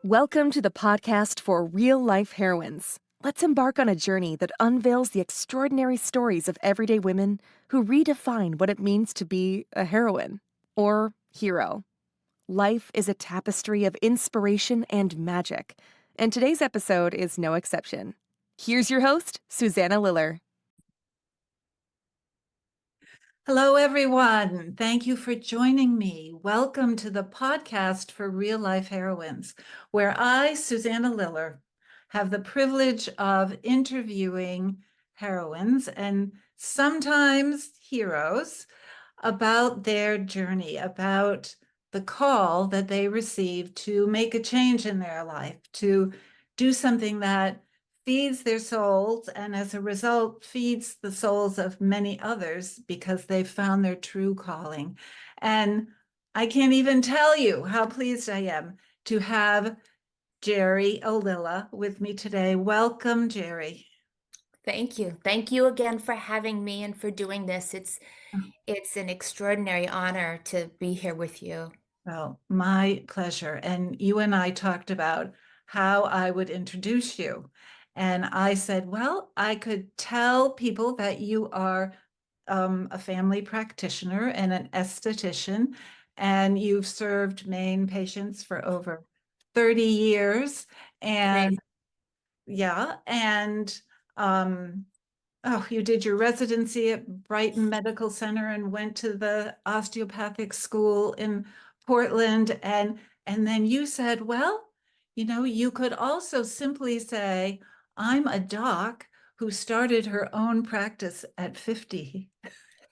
Welcome to the podcast for real-life heroines. Let's embark on a journey that unveils the extraordinary stories of everyday women who redefine what it means to be a heroine or hero. Life is a tapestry of inspiration and magic, and today's episode is no exception. Here's your host, Susanna Liller. Hello, everyone. Thank you for joining me. Welcome to the podcast for Real Life Heroines, where I, Susanna Liller, have the privilege of interviewing heroines and sometimes heroes about their journey, about the call that they received to make a change in their life, to do something that feeds their souls, and as a result, feeds the souls of many others because they've found their true calling. And I can't even tell you how pleased I am to have Gerry Ollila with me today. Welcome, Gerry. Thank you. Thank you again for having me and for doing this. It's an extraordinary honor to be here with you. Well, my pleasure. And you and I talked about how I would introduce you. And I said, well, I could tell people that you are a family practitioner and an esthetician, and you've served Maine patients for over 30 years. And Amazing. yeah, and oh, you did your residency at Brighton Medical Center and went to the osteopathic school in Portland. And then you said, well, you could also simply say, I'm a doc who started her own practice at 50.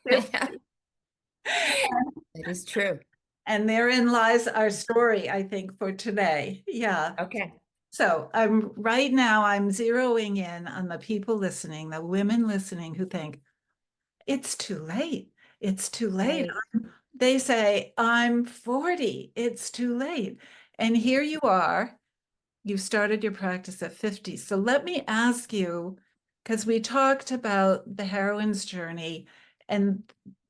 That is true. And therein lies our story, I think, for today. Yeah. Okay. So right now I'm zeroing in on the people listening, the women listening who think, it's too late. It's too late. Right. They say, I'm 40. It's too late. And here you are. You started your practice at 50. So let me ask you, because we talked about the heroine's journey, and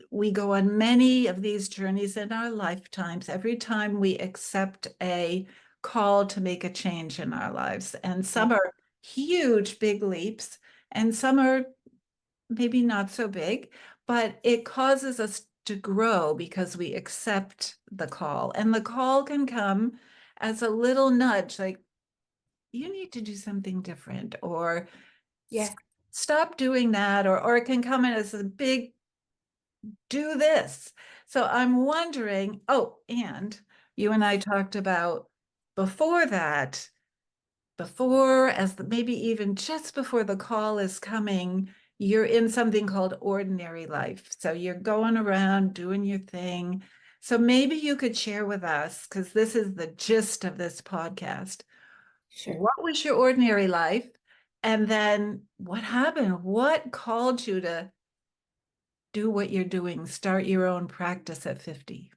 we go on many of these journeys in our lifetimes every time we accept a call to make a change in our lives. And some are huge, big leaps, and some are maybe not so big, but it causes us to grow because we accept the call. And the call can come as a little nudge, like, you need to do something different, or Yeah. stop doing that, or it can come in as a big, do this. So I'm wondering, oh, and you and I talked about before that, maybe even just before the call is coming, you're in something called ordinary life. So you're going around doing your thing. So maybe you could share with us, because this is the gist of this podcast. Sure. What was your ordinary life? And then what happened? What called you to do what you're doing, start your own practice at 50?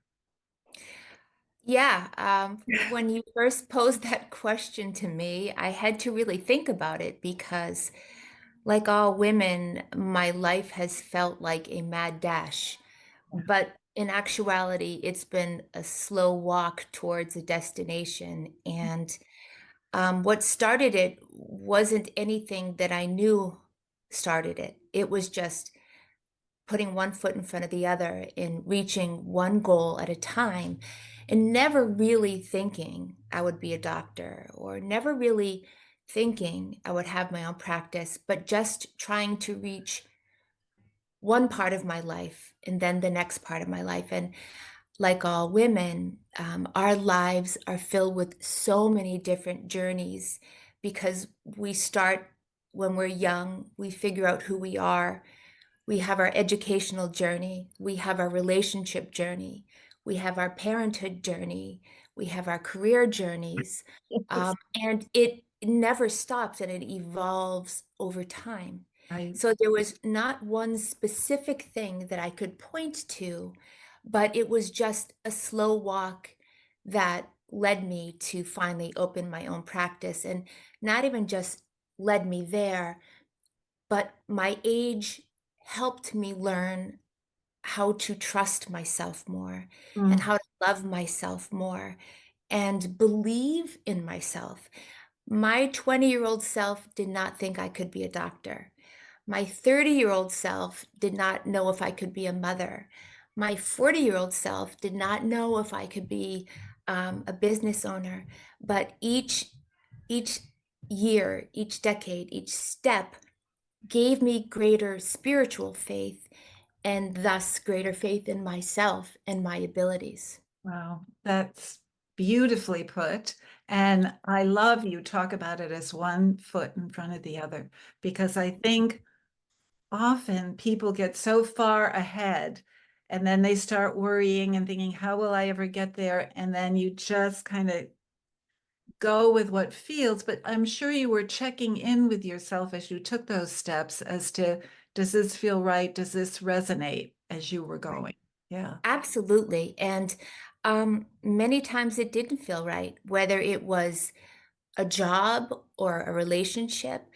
Yeah. When you first posed that question to me, I had to really think about it because, like all women, my life has felt like a mad dash. But in actuality, it's been a slow walk towards a destination. And what started it wasn't anything that I knew started it. It was just putting one foot in front of the other in reaching one goal at a time and never really thinking I would be a doctor or never really thinking I would have my own practice, but just trying to reach one part of my life and then the next part of my life. And like all women, our lives are filled with so many different journeys because we start when we're young, we figure out who we are. We have our educational journey, we have our relationship journey, we have our parenthood journey, we have our career journeys, and it never stops and it evolves over time. Right. So there was not one specific thing that I could point to, but it was just a slow walk that led me to finally open my own practice, and not even just led me there, but my age helped me learn how to trust myself more and Mm. how to love myself more. and believe in myself. My 20-year-old self did not think I could be a doctor. My 30-year-old self did not know if I could be a mother. My 40-year-old self did not know if I could be a business owner. But each year, each decade, each step gave me greater spiritual faith and thus greater faith in myself and my abilities. Wow, that's beautifully put. And I love you talk about it as one foot in front of the other, because I think often people get so far ahead and then they start worrying and thinking, how will I ever get there? And then you just kind of go with what feels. But I'm sure you were checking in with yourself as you took those steps as to, does this feel right? Does this resonate as you were going? Yeah. Absolutely. And many times it didn't feel right, whether it was a job or a relationship.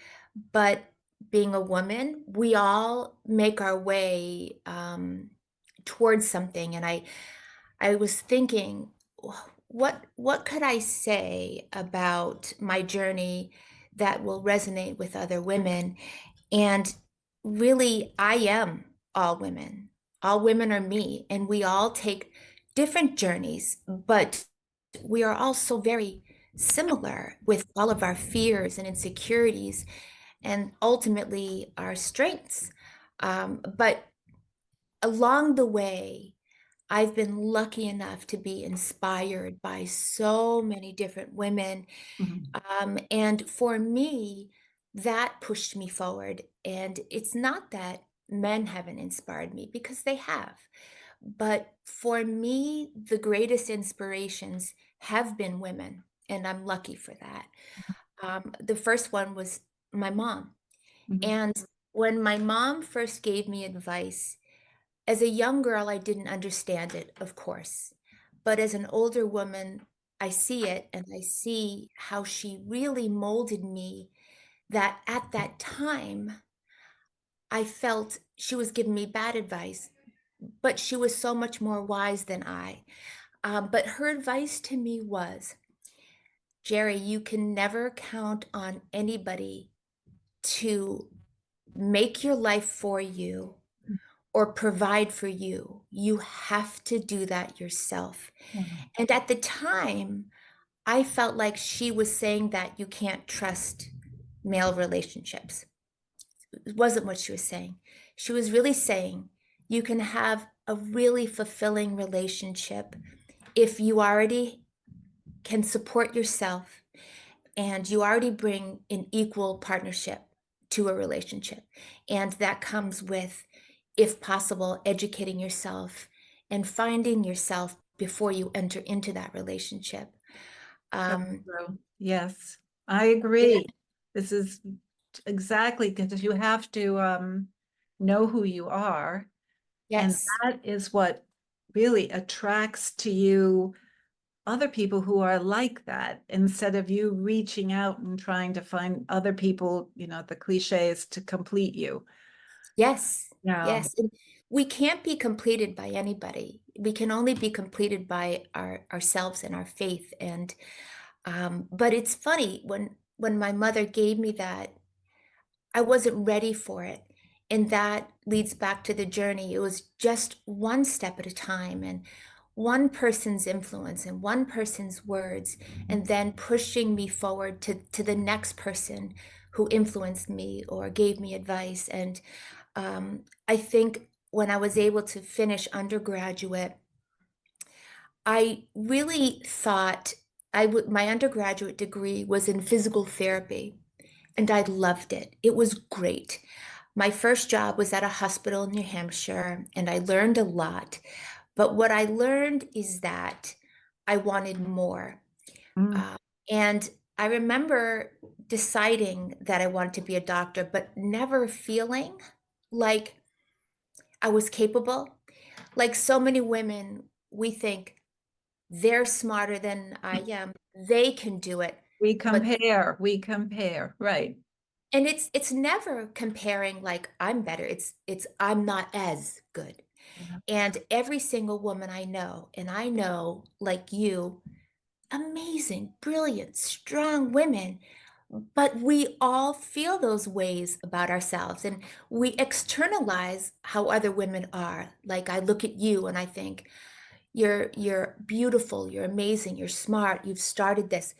But being a woman, we all make our way towards something. And I was thinking, what could I say about my journey that will resonate with other women? And really, I am all women. All women are me, and we all take different journeys, but we are all so very similar with all of our fears and insecurities and ultimately our strengths. But along the way, I've been lucky enough to be inspired by so many different women. Mhm. And for me, that pushed me forward. And it's not that men haven't inspired me, because they have. But for me, the greatest inspirations have been women, and I'm lucky for that. The first one was my mom. Mhm. And when my mom first gave me advice, as a young girl, I didn't understand it, of course. But as an older woman, I see it, and I see how she really molded me, that at that time, I felt she was giving me bad advice, but she was so much more wise than I. But her advice to me was, Gerry, you can never count on anybody to make your life for you or provide for you. You have to do that yourself. Wow. And at the time, I felt like she was saying that you can't trust male relationships. It wasn't what she was saying. She was really saying you can have a really fulfilling relationship if you already can support yourself and you already bring an equal partnership to a relationship. And that comes with, if possible, educating yourself and finding yourself before you enter into that relationship. That's Um, true. Yes, I yeah, agree. This is exactly because you have to know who you are, and yes, that is what really attracts to you other people who are like that, instead of you reaching out and trying to find other people, the cliches to complete you. yes, Yeah. yes. And we can't be completed by anybody. We can only be completed by ourselves and our faith. And but it's funny, when my mother gave me that, I wasn't ready for it. And that leads back to the journey. It was just one step at a time, and one person's influence and one person's words, and then pushing me forward to the next person who influenced me or gave me advice. And I think when I was able to finish undergraduate, I really thought my undergraduate degree was in physical therapy, and I loved it. It was great. My first job was at a hospital in New Hampshire, and I learned a lot. But what I learned is that I wanted more. Mm. Uh, and I remember deciding that I wanted to be a doctor, but never feeling like I was capable. Like so many women, we think they're smarter than I am, they can do it. But We compare, right. and it's never comparing like I'm better. It's I'm not as good. Yeah. And every single woman I know, and I know like you, amazing, brilliant, strong women, but we all feel those ways about ourselves and we externalize how other women are. Like I look at you and I think, you're beautiful, you're amazing, you're smart, you've started this,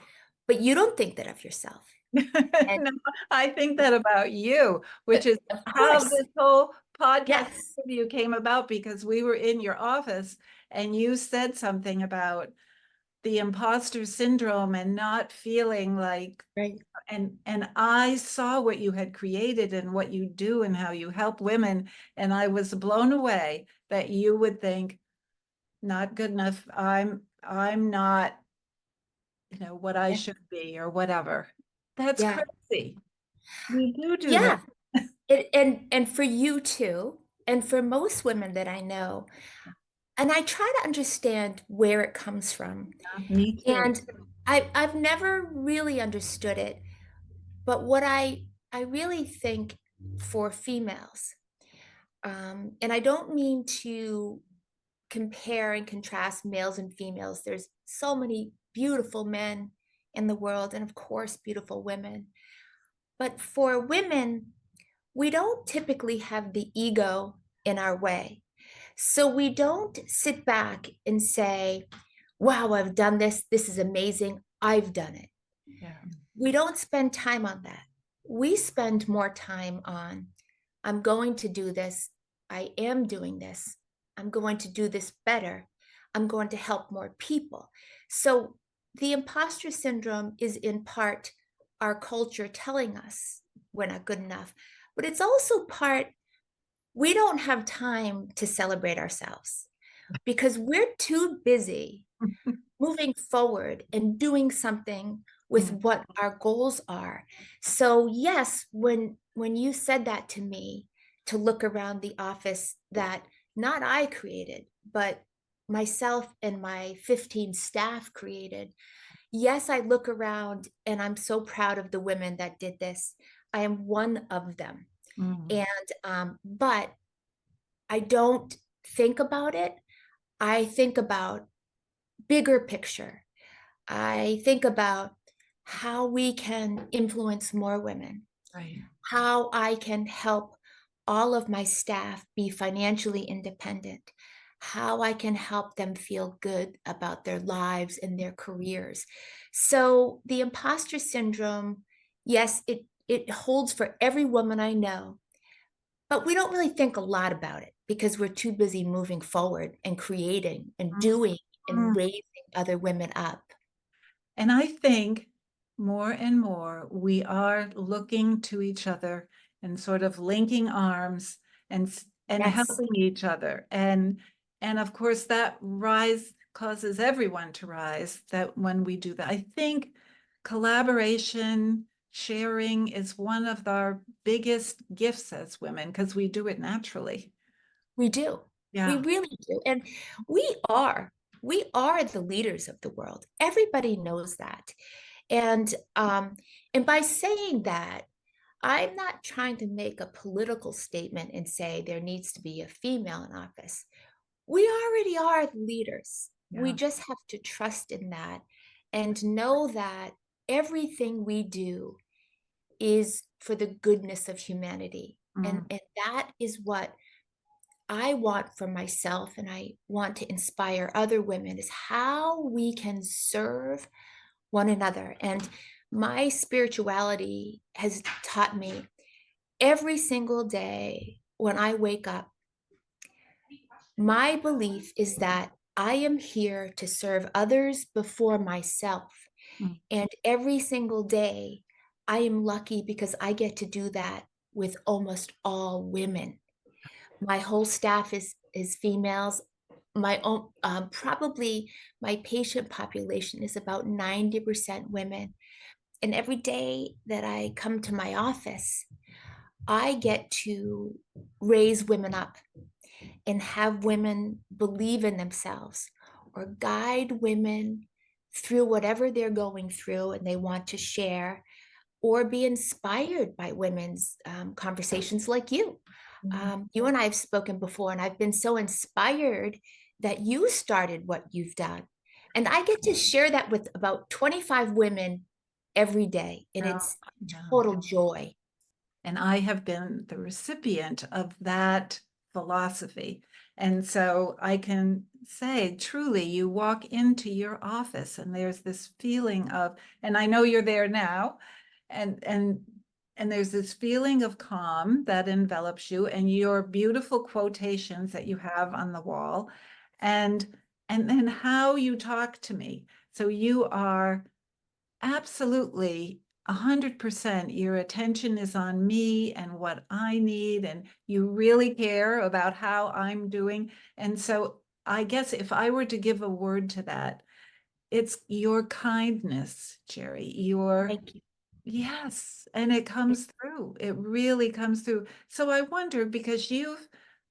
but you don't think that of yourself. And No, I think that about you, which is of how course, this whole podcast yes, interview came about, because we were in your office and you said something about the imposter syndrome and not feeling like, right. and I saw what you had created and what you do and how you help women, and I was blown away that you would think, not good enough, I'm not, what I Yeah. should be or whatever. That's Yeah. crazy. We do that. Yeah. And for you too, and for most women that I know, and I try to understand where it comes from. Me too. And I've never really understood it, but what I really think for females, and I don't mean to compare and contrast males and females. There's so many beautiful men in the world, and of course, beautiful women. But for women, we don't typically have the ego in our way. So we don't sit back and say, wow, I've done this. This is amazing. I've done it. Yeah. We don't spend time on that. We spend more time on, I'm going to do this. I am doing this. I'm going to do this better. I'm going to help more people. So the imposter syndrome is in part our culture telling us we're not good enough, but it's also part we don't have time to celebrate ourselves because we're too busy moving forward and doing something with Mm. what our goals are. So yes, when you said that to me, to look around the office that not I created, but myself and my 15 staff created, yes, I look around and I'm so proud of the women that did this. I am one of them. Mm. And but I don't think about it. I think about bigger picture. I think about how we can influence more women, Right. how I can help all of my staff be financially independent, how I can help them feel good about their lives and their careers. So the imposter syndrome, yes, it holds for every woman I know, but we don't really think a lot about it because we're too busy moving forward and creating and doing Mm. and raising other women up. And I think more and more we are looking to each other and sort of linking arms and Yes, helping each other. And of course that rise causes everyone to rise, that when we do that. I think collaboration, sharing is one of our biggest gifts as women because we do it naturally. we do. We Yeah. really do. And we are. We are the leaders of the world. Everybody knows that. And by saying that, I'm not trying to make a political statement and say there needs to be a female in office. We already are the leaders. We Yeah. just have to trust in that and know that everything we do is for the goodness of humanity. Mm. And that is what I want for myself and I want to inspire other women is how we can serve one another. And my spirituality has taught me every single day when I wake up, my belief is that I am here to serve others before myself. Mm. And every single day, I am lucky because I get to do that with almost all women. My whole staff is females. My own probably my patient population is about 90% women. And every day that I come to my office, I get to raise women up and have women believe in themselves or guide women through whatever they're going through and they want to share or be inspired by women's conversations like you. Mm. You and I have spoken before, and I've been so inspired that you started what you've done And I get to share that with about 25 women every day, and Oh, it's yeah. total joy. And I have been the recipient of that philosophy. And so I can say, truly, you walk into your office and there's this feeling of, and I know you're there now, and there's this feeling of calm that envelops you, and your beautiful quotations that you have on the wall, and and then how you talk to me. So you are absolutely 100%. Your attention is on me and what I need, and you really care about how I'm doing. And so I guess if I were to give a word to that, it's your kindness, Gerry. Your Thank you. yes, and it comes through. It really comes through. So I wonder, because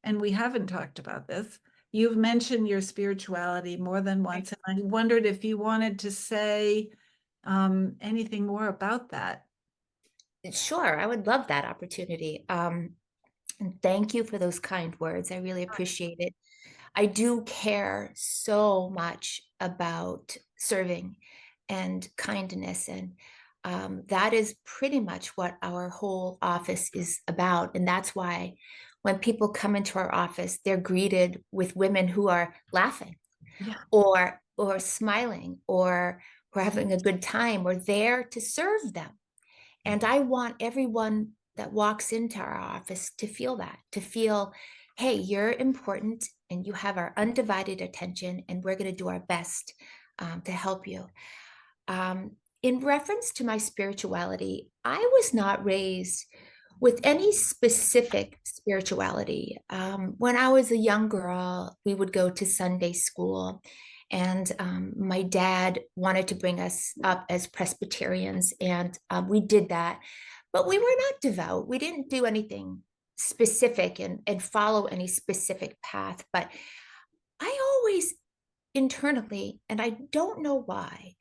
and we haven't talked about this, you've mentioned your spirituality more than once, and I wondered if you wanted to say anything more about that. Sure, I would love that opportunity. And thank you for those kind words. I really appreciate it. I do care so much about serving and kindness, and that is pretty much what our whole office is about. And that's why when people come into our office, they're greeted with women who are laughing Yeah. or smiling or having a good time or there to serve them. And I want everyone that walks into our office to feel that, to feel, hey, you're important and you have our undivided attention, and we're going to do our best to help you. In reference to my spirituality, I was not raised with any specific spirituality. When I was a young girl, we would go to Sunday school, and my dad wanted to bring us up as Presbyterians, and we did that. But we were not devout. We didn't do anything specific and follow any specific path. But I always internally, and I don't know why,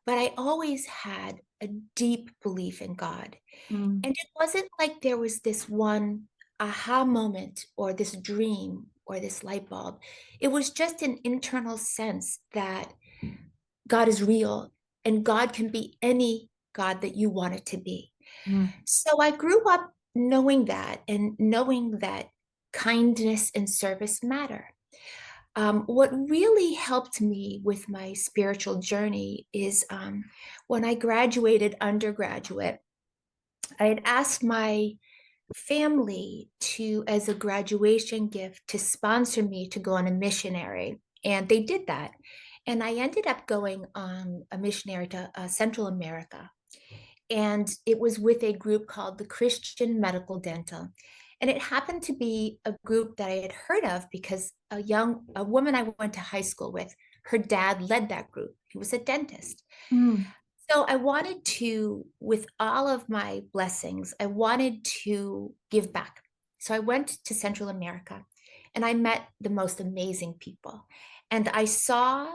but I always had a deep belief in God. Mm, And it wasn't like there was this one aha moment or this dream or this light bulb. It was just an internal sense that God is real and God can be any God that you want it to be. mm, So I grew up knowing that and knowing that kindness and service matter. What really helped me with my spiritual journey is when I graduated undergraduate, I had asked my family to, as a graduation gift, to sponsor me to go on a missionary. And they did that. And I ended up going on a missionary to Central America. And it was with a group called the Christian Medical Dental. And it happened to be a group that I had heard of because a woman I went to high school with, her dad led that group. He was a dentist. mm, So I wanted to, with all of my blessings, I wanted to give back. So I went to Central America and I met the most amazing people. And I saw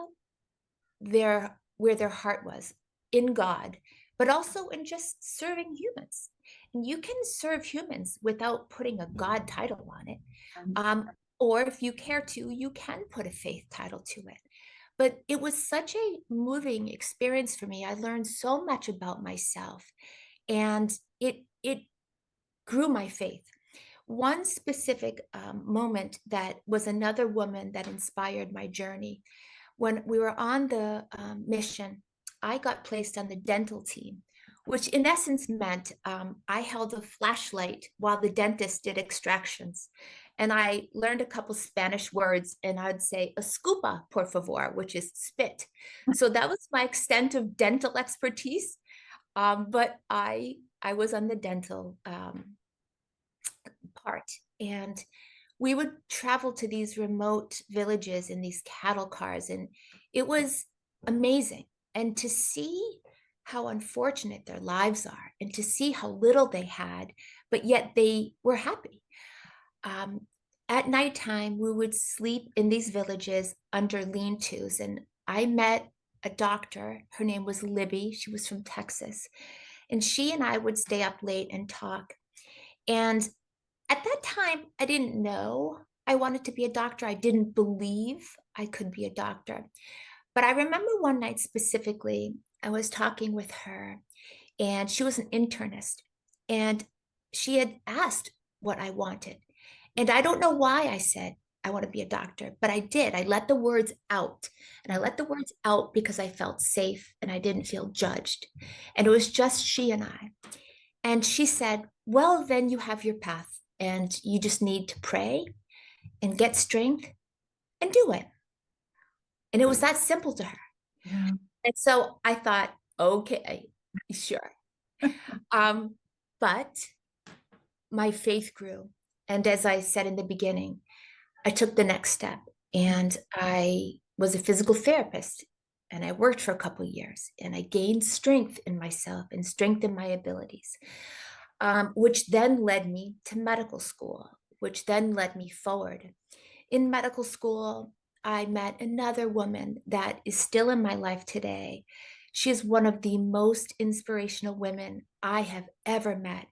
where their heart was in God, but also in just serving humans. And you can serve humans without putting a God title on it. mm, Or if you care to, you can put a faith title to it. But it was such a moving experience for me. I learned so much about myself, and it grew my faith. One specific moment that was another woman that inspired my journey. When we were on the mission, I got placed on the dental team, which in essence meant I held a flashlight while the dentist did extractions. And I learned a couple Spanish words, and I'd say, escupa, por favor, which is spit. So that was my extent of dental expertise. But I was on the dental part. And we would travel to these remote villages in these cattle cars, and it was amazing. And to see how unfortunate their lives are, and to see how little they had, but yet they were happy. Um, at nighttime, we would sleep in these villages under lean tos. And I met a doctor. Her name was Libby. She was from Texas. And she and I would stay up late and talk. And at that time, I didn't know I wanted to be a doctor. I didn't believe I could be a doctor. But I remember one night specifically, I was talking with her, and she was an internist, and she had asked what I wanted. And I don't know why I said, I want to be a doctor, but I did. I let the words out. And I let the words out because I felt safe and I didn't feel judged. And it was just she and I. And she said, well, then you have your path and you just need to pray and get strength and do it. And it was that simple to her. Yeah. And so I thought, okay, sure. But my faith grew. And as I said in the beginning, I took the next step and I was a physical therapist and I worked for a couple of years and I gained strength in myself and strength in my abilities, which then led me to medical school, which then led me forward. In medical school, I met another woman that is still in my life today. She is one of the most inspirational women I have ever met.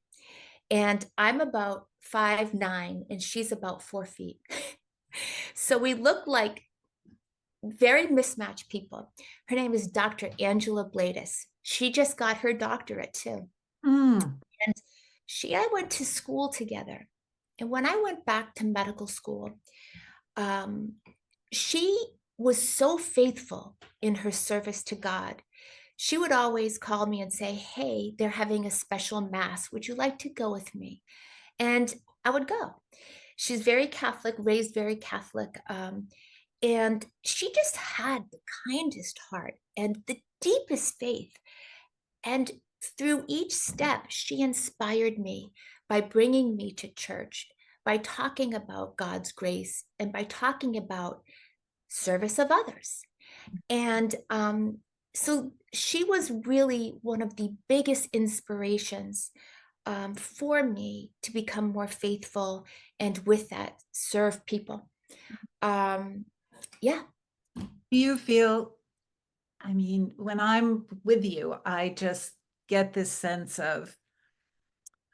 And I'm about 5'9" and she's about 4 feet. So we look like very mismatched people. Her name is Dr. Angela Bladis. She just got her doctorate too. Mm. And she and I went to school together. And when I went back to medical school, she was so faithful in her service to God. She would always call me and say, hey, they're having a special mass. Would you like to go with me? And I would go. She's very Catholic, raised very Catholic. And she just had the kindest heart and the deepest faith. And through each step, she inspired me by bringing me to church, by talking about God's grace, and by talking about service of others. And so she was really one of the biggest inspirations for me to become more faithful and with that serve people. Yeah. Do you feel, I mean, when I'm with you, I just get this sense of,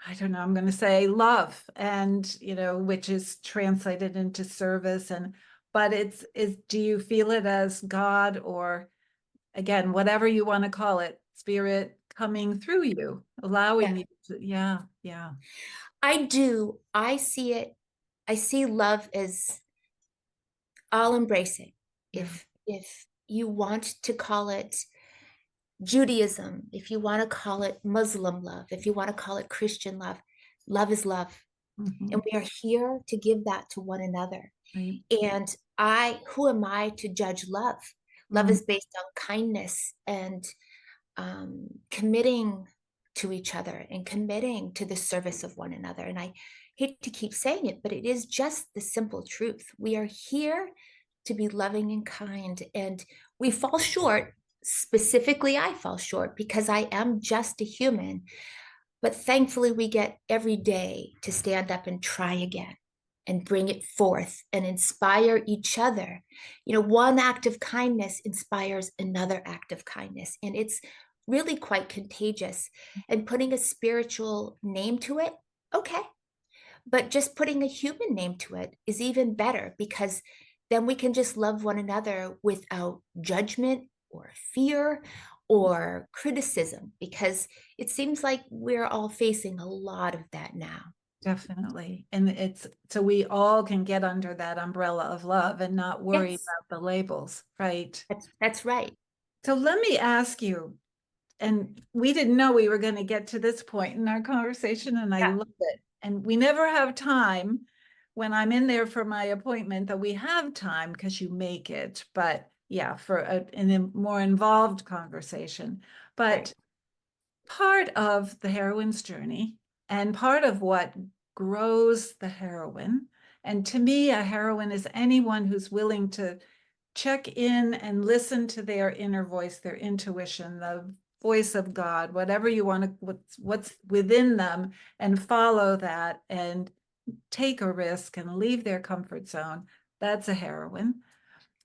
I don't know, I'm going to say love, and, you know, which is translated into service. And, but do you feel it as God, or again, whatever you want to call it, spirit coming through you, allowing Yeah. you to, yeah, yeah. I do. I see it. I see love as all embracing. Yeah. If you want to call it Judaism, if you want to call it Muslim love, if you want to call it Christian love, love is love. Mhm. And we are here to give that to one another. Right. And who am I to judge love? Love Mm. is based on kindness and committing to each other and committing to the service of one another. And I hate to keep saying it, but it is just the simple truth. We are here to be loving and kind, and we fall short. Specifically, I fall short because I am just a human. But thankfully, we get every day to stand up and try again and bring it forth and inspire each other. You know, one act of kindness inspires another act of kindness. And it's really quite contagious. And putting a spiritual name to it, okay. But just putting a human name to it is even better, because then we can just love one another without judgment or fear or criticism, because it seems like we're all facing a lot of that now. Definitely. And it's so we all can get under that umbrella of love and not worry Yes, about the labels, right? that's right. So let me ask you, and we didn't know we were going to get to this point in our conversation, and I Yeah, love it. And we never have time when I'm in there for my appointment that we have time, because you make it. But yeah, for in a more involved conversation. right. But part of the heroine's journey and part of what grows the heroine, and to me, a heroine is anyone who's willing to check in and listen to their inner voice, their intuition, the voice of God, whatever you want to, what's within them, and follow that and take a risk and leave their comfort zone. That's a heroine.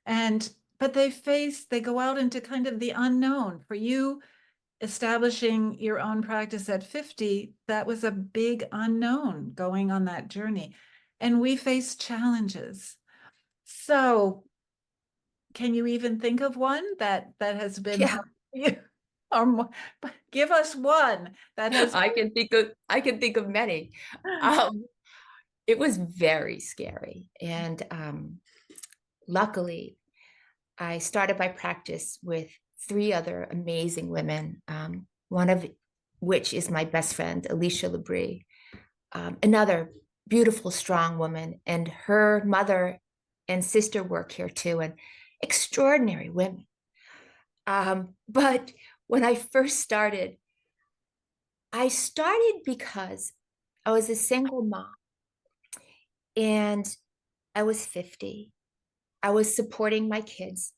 And but they go out into kind of the unknown. For you, establishing your own practice at 50, that was a big unknown going on that journey. And we face challenges. So can you even think of one that has been Yeah, hard for you? Or more, but give us one that has. I can think of many. It was very scary. And luckily, I started my practice with three other amazing women, one of which is my best friend, Alicia Labrie, another beautiful, strong woman, and her mother and sister work here too, and extraordinary women. But when I first started, I started because I was a single mom and I was 50. I was supporting my kids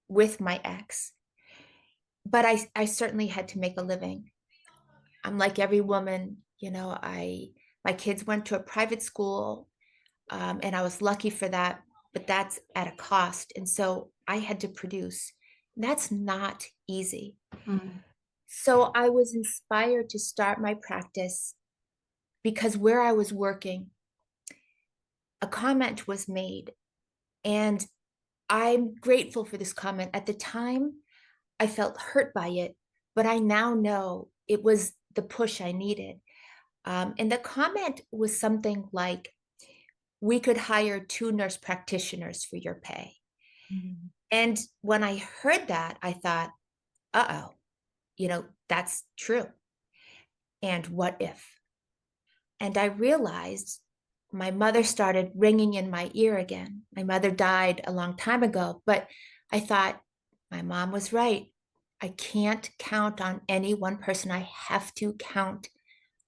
with my ex, but I certainly had to make a living. I'm like every woman, my kids went to a private school, and I was lucky for that, but that's at a cost. And so I had to produce. That's not easy. Mm, So I was inspired to start my practice because where I was working, a comment was made, and I'm grateful for this comment. At the time, I felt hurt by it, but I now know it was the push I needed. And the comment was something like, we could hire 2 nurse practitioners for your pay. mm, And when I heard that, I thought, uh-oh, that's true. And what if? And I realized my mother started ringing in my ear again. My mother died a long time ago, but I thought, my mom was right. I can't count on any one person. I have to count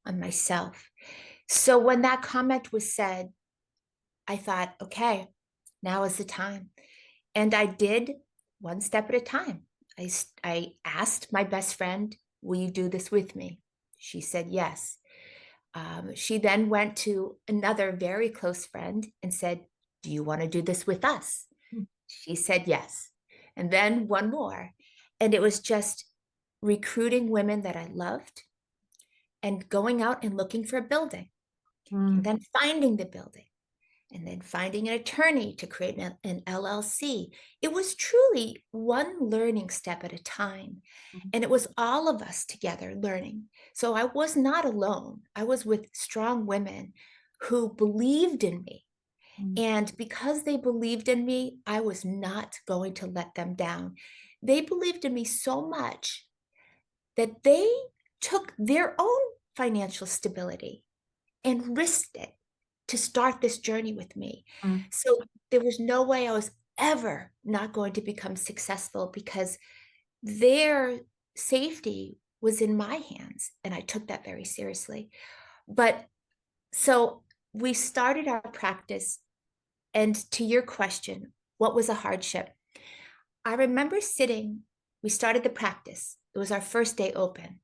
on myself. So when that comment was said, I thought, okay, now is the time. And I did one step at a time. I asked my best friend, will you do this with me? She said yes. She then went to another very close friend and said, do you want to do this with us? mm, She said yes. And then one more. And it was just recruiting women that I loved and going out and looking for a building and mm, then finding the building and then finding an attorney to create an LLC. It was truly one learning step at a time. mm, And it was all of us together learning. So I was not alone. I was with strong women who believed in me. mm, And because they believed in me, I was not going to let them down. They believed in me so much that they took their own financial stability and risked it to start this journey with me. mm, So there was no way I was ever not going to become successful because their safety was in my hands. And I took that very seriously. But so we started our practice. And to your question, what was a hardship? I remember we started the practice. It was our first day open.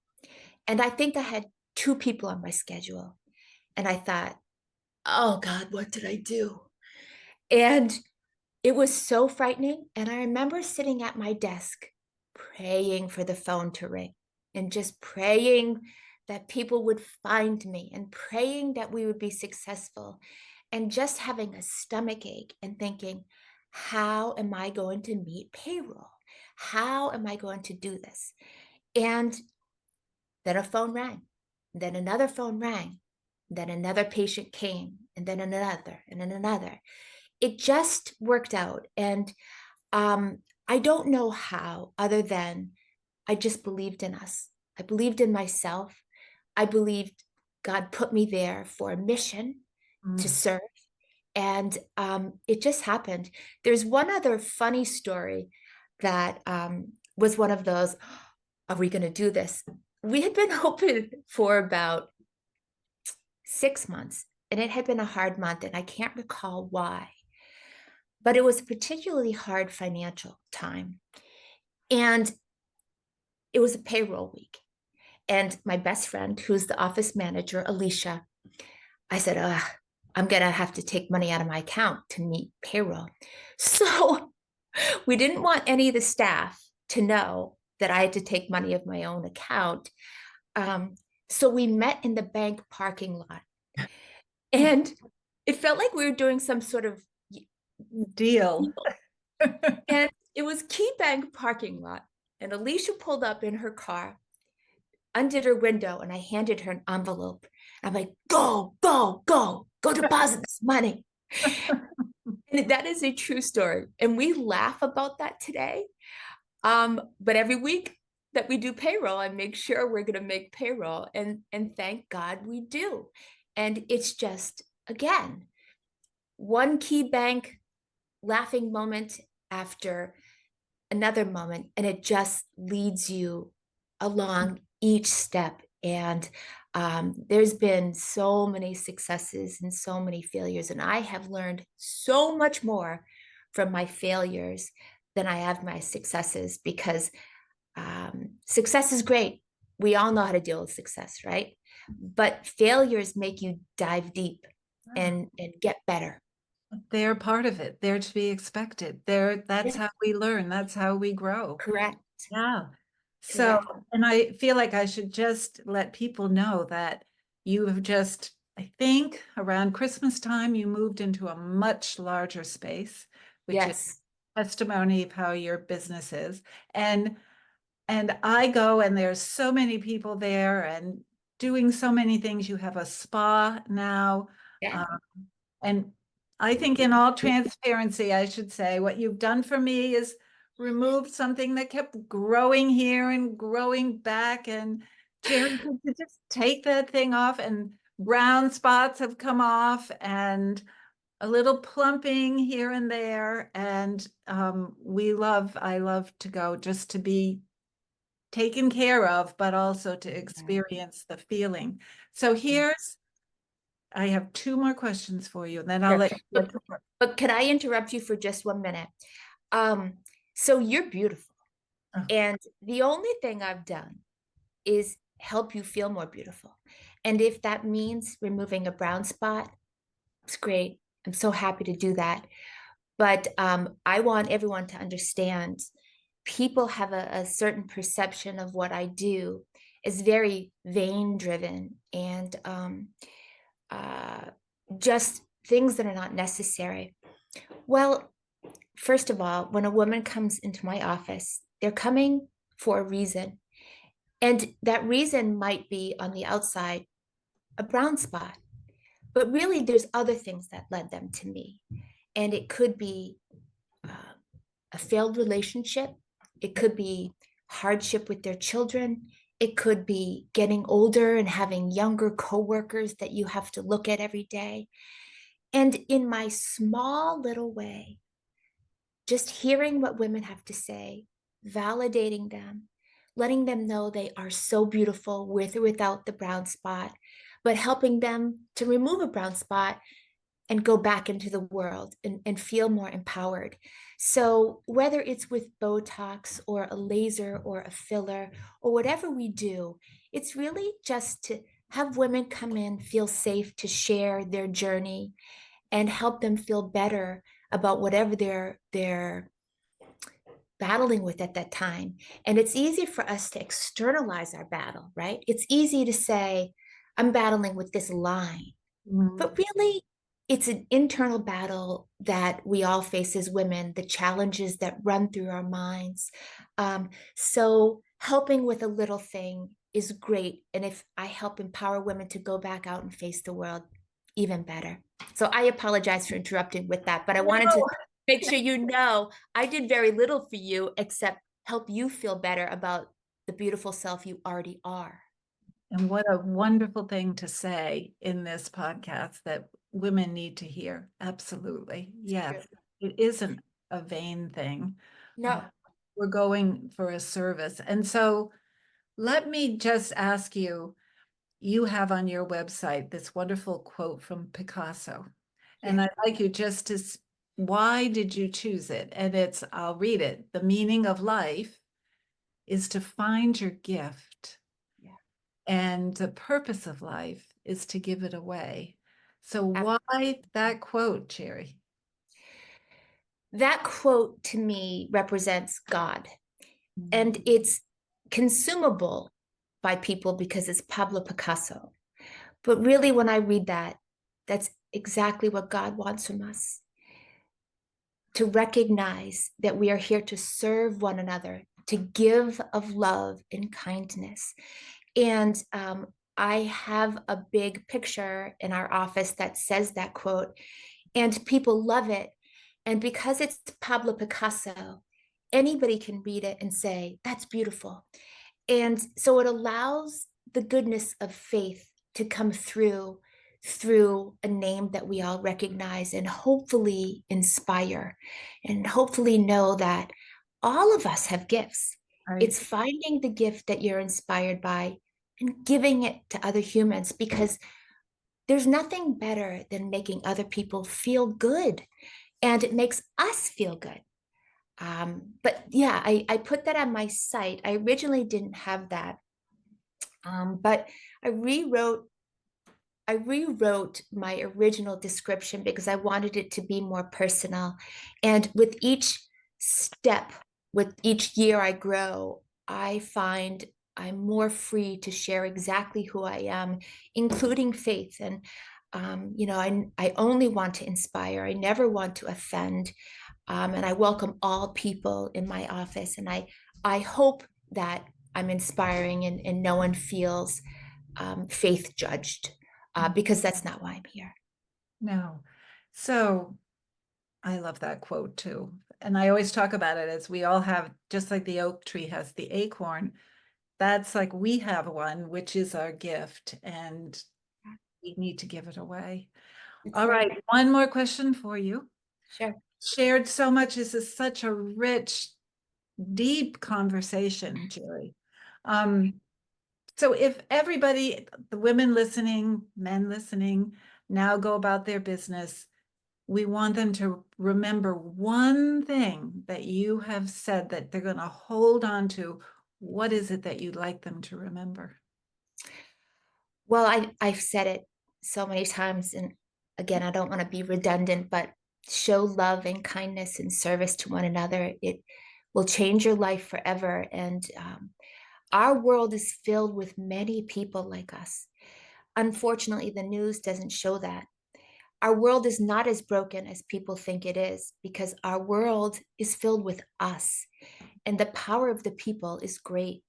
And I think I had 2 people on my schedule. And I thought, oh God, what did I do? And it was so frightening. And I remember sitting at my desk praying for the phone to ring and just praying that people would find me and praying that we would be successful and just having a stomach ache and thinking, how am I going to meet payroll? How am I going to do this? And then a phone rang, then another phone rang, then another patient came, and then another, and then another. It just worked out. And I don't know how, other than I just believed in us. I believed in myself. I believed God put me there for a mission to mm. serve. And it just happened. There's one other funny story that was one of those, are we going to do this? We had been open for about 6 months, and it had been a hard month, and I can't recall why, but it was a particularly hard financial time. And it was a payroll week. And my best friend, who's the office manager, Alicia, I said, I'm going to have to take money out of my account to meet payroll. So we didn't want any of the staff to know that I had to take money of my own account. So we met in the bank parking lot. And it felt like we were doing some sort of Deal. and it was Key Bank parking lot, and Alicia pulled up in her car, undid her window, and I handed her an envelope. I'm like, go, go, go, go deposit this money. And that is a true story. And we laugh about that today. But every week that we do payroll, I make sure we're going to make payroll. And thank God we do. And it's just, again, one key bank laughing moment after another moment, and it just leads you along each step. And there's been so many successes and so many failures, and I have learned so much more from my failures than I have my successes, because success is great. We all know how to deal with success, right? But failures make you dive deep and get better. They're part of it. They're to be expected. That's Yeah. how we learn. That's how we grow. Correct. Yeah. So, Correct. and I feel like I should just let people know that you have just, I think around Christmas time, you moved into a much larger space, which is Yes. testimony of how your business is. And I go and there's so many people there and doing so many things. You have a spa now. Yeah. And I think in all transparency, I should say, what you've done for me is removed something that kept growing here and growing back. And Gerry, could you just take that thing off, and brown spots have come off and a little plumping here and there. And I love to go just to be taken care of, but also to experience the feeling. So I have two more questions for you, and then I'll Sure. let you get to work. But can I interrupt you for just 1 minute? Um, so you're beautiful. Oh, And the only thing I've done is help you feel more beautiful. And if that means removing a brown spot, it's great. I'm so happy to do that. But I want everyone to understand, people have a certain perception of what I do is very vain driven, and uh, just things that are not necessary. Well, first of all, when a woman comes into my office, they're coming for a reason. And that reason might be on the outside, a brown spot, but really there's other things that led them to me. And it could be a failed relationship, it could be hardship with their children, it could be getting older and having younger coworkers that you have to look at every day. And in my small little way, just hearing what women have to say, validating them, letting them know they are so beautiful with or without the brown spot, but helping them to remove a brown spot and go back into the world and feel more empowered. So, whether it's with Botox or a laser or a filler or whatever we do, it's really just to have women come in, feel safe to share their journey, and help them feel better about whatever they're battling with at that time. And it's easy for us to externalize our battle, right? It's easy to say, I'm battling with this line, mm, but really it's an internal battle that we all face as women, the challenges that run through our minds. So helping with a little thing is great. And if I help empower women to go back out and face the world, even better. So I apologize for interrupting with that, but I wanted to no. make sure you know I did very little for you except help you feel better about the beautiful self you already are. And what a wonderful thing to say in this podcast that women need to hear. Absolutely. Yes. It isn't a vain thing. Uh, No. we're going for a service. And so let me just ask you, you have on your website this wonderful quote from Picasso. Yeah. And I'd like you just to, why did you choose it? And I'll read it. The meaning of life is to find your gift, Yeah. and the purpose of life is to give it away. So Ab- why that quote, Gerry? That quote to me represents God, Mm. and it's consumable by people because it's Pablo Picasso. But really, when I read that, that's exactly what God wants from us. to recognize that we are here to serve one another, to give of love and kindness. And I have a big picture in our office that says that quote, and people love it. And because it's Pablo Picasso, anybody can read it and say, that's beautiful. And so it allows the goodness of faith to come through a name that we all recognize and hopefully inspire and hopefully know that all of us have gifts. Right. It's finding the gift that you're inspired by and giving it to other humans, because there's nothing better than making other people feel good, and it makes us feel good. But yeah, I put that on my site. I originally didn't have that, but I rewrote I rewrote my original description because I wanted it to be more personal. And with each step, with each year I grow, I find I'm more free to share exactly who I am, including faith. And I only want to inspire. I never want to offend. And I welcome all people in my office. And I hope that I'm inspiring, and no one feels faith judged, because that's not why I'm here. No. So I love that quote too. And I always talk about it as we all have, just like the oak tree has the acorn, that's like we have one, which is our gift, and we need to give it away. It's All right. right, one more question for you. Sure. Shared so much. This is such a rich, deep conversation, Gerry. So if everybody, the women listening, men listening, now go about their business, we want them to remember one thing that you have said that they're going to hold on to. What is it that you'd like them to remember? Well, I've said it so many times, and again, I don't want to be redundant, but show love and kindness and service to one another. It will change your life forever. And our world is filled with many people like us. Unfortunately, the news doesn't show that. Our world is not as broken as people think it is, because our world is filled with us, and the power of the people is great.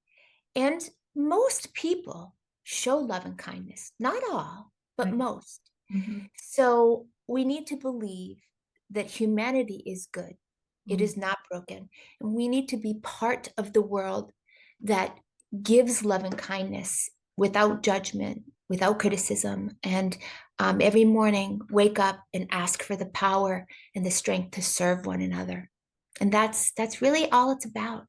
And most people show love and kindness, not all, but Right. most. Mhm. So we need to believe that humanity is good. It Mm. is not broken. And we need to be part of the world that gives love and kindness without judgment, without criticism. And every morning, wake up and ask for the power and the strength to serve one another. And that's really all it's about.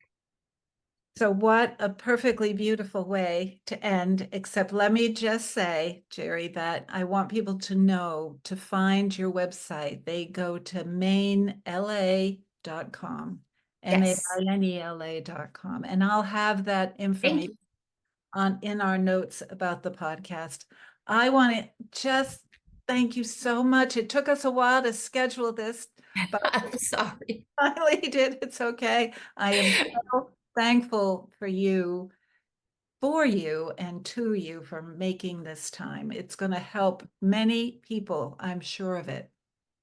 So what a perfectly beautiful way to end, except let me just say, Gerry, that I want people to know to find your website. They go to mainela.com, Yes. mainela.com, and I'll have that Thank information you. in our notes about the podcast. I want to just thank you so much. It took us a while to schedule this, but I'm sorry. finally did. It's okay. I am so thankful for you, and to you for making this time. It's going to help many people. I'm sure of it.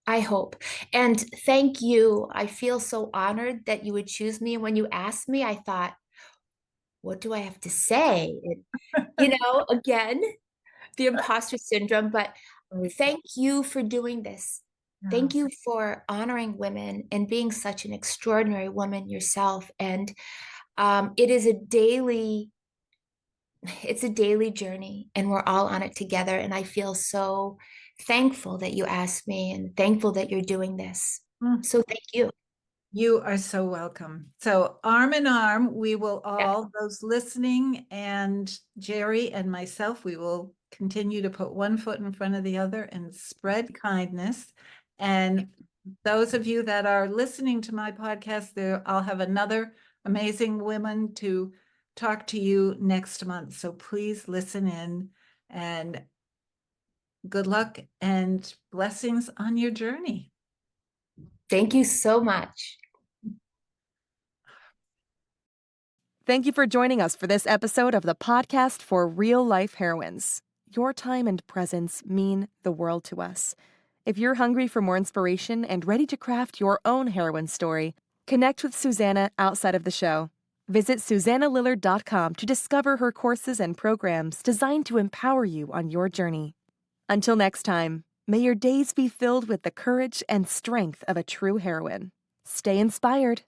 I hope. And thank you. I feel so honored that you would choose me. And when you asked me, I thought, what do I have to say? And, again, the imposter syndrome. But Right. thank you for doing this. Yeah. Thank you for honoring women and being such an extraordinary woman yourself. And it is it's a daily journey, and we're all on it together. And I feel so thankful that you asked me, and thankful that you're doing this. Mm. So thank you. You are so welcome. So arm in arm, we will Yeah. all, those listening and Gerry and myself, we will continue to put one foot in front of the other and spread kindness. And those of you that are listening to my podcast, I'll have another amazing woman to talk to you next month. So please listen in, and good luck and blessings on your journey. Thank you so much. Thank you for joining us for this episode of the podcast for real life heroines. Your time and presence mean the world to us. If you're hungry for more inspiration and ready to craft your own heroine story, connect with Susanna outside of the show. Visit SusannaLiller.com to discover her courses and programs designed to empower you on your journey. Until next time, may your days be filled with the courage and strength of a true heroine. Stay inspired.